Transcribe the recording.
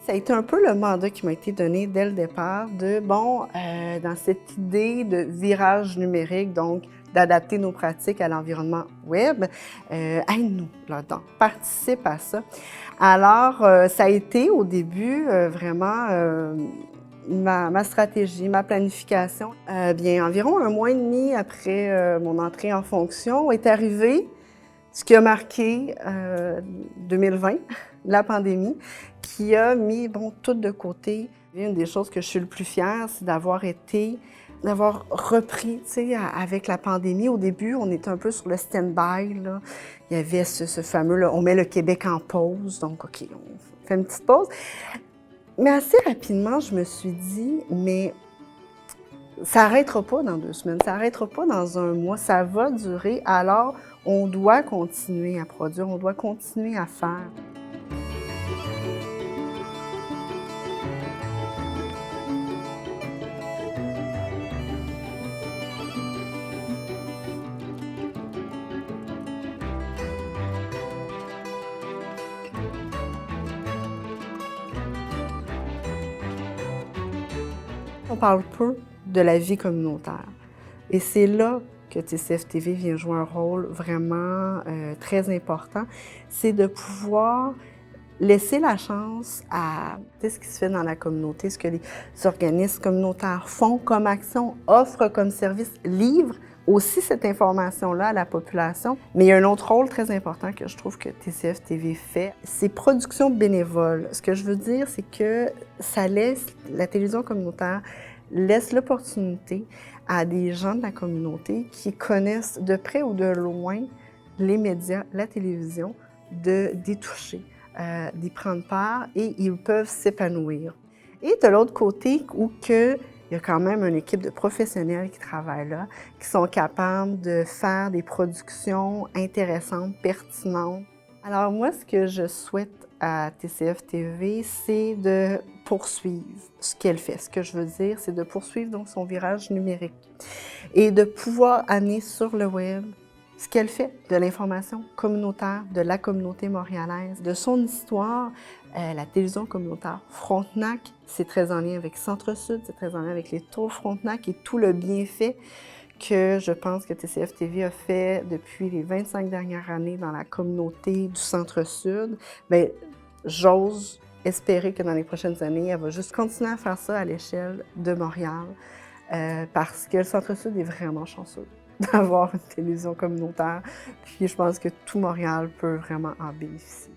Ça a été un peu le mandat qui m'a été donné dès le départ de, dans cette idée de virage numérique, donc d'adapter nos pratiques à l'environnement web, aide-nous là-dedans, participe à ça. Alors, ça a été au début vraiment ma stratégie, ma planification. Environ un mois et demi après mon entrée en fonction est arrivé ce qui a marqué 2020, la pandémie, qui a mis tout de côté. Une des choses que je suis le plus fière, c'est d'avoir repris, tu sais, avec la pandémie. Au début, on était un peu sur le stand-by, là. Il y avait ce fameux, là, on met le Québec en pause, donc OK, on fait une petite pause. Mais assez rapidement, je me suis dit, mais ça n'arrêtera pas dans 2 semaines, ça n'arrêtera pas dans un mois, ça va durer, alors on doit continuer à produire, on doit continuer à faire. On parle peu de la vie communautaire et c'est là que TCF-TV vient jouer un rôle vraiment très important, c'est de pouvoir laisser la chance à ce qui se fait dans la communauté, ce que les organismes communautaires font comme action, offrent comme service, livrent aussi cette information-là à la population. Mais il y a un autre rôle très important que je trouve que TCF-TV fait, c'est production bénévole. Ce que je veux dire, c'est que ça laisse, la télévision communautaire laisse l'opportunité à des gens de la communauté qui connaissent de près ou de loin les médias, la télévision, d'y toucher, d'y prendre part et ils peuvent s'épanouir. Et de l'autre côté, il y a quand même une équipe de professionnels qui travaillent là, qui sont capables de faire des productions intéressantes, pertinentes. Alors moi, ce que je souhaite à TCF-TV, c'est de poursuivre ce qu'elle fait. Ce que je veux dire, c'est de poursuivre donc son virage numérique et de pouvoir amener sur le web ce qu'elle fait de l'information communautaire, de la communauté montréalaise, de son histoire. La télévision communautaire Frontenac, c'est très en lien avec Centre-Sud, c'est très en lien avec les tours Frontenac et tout le bienfait que je pense que TCF-TV a fait depuis les 25 dernières années dans la communauté du Centre-Sud. Bien, j'ose espérer que dans les prochaines années, elle va juste continuer à faire ça à l'échelle de Montréal parce que le Centre-Sud est vraiment chanceux d'avoir une télévision communautaire. Puis je pense que tout Montréal peut vraiment en bénéficier.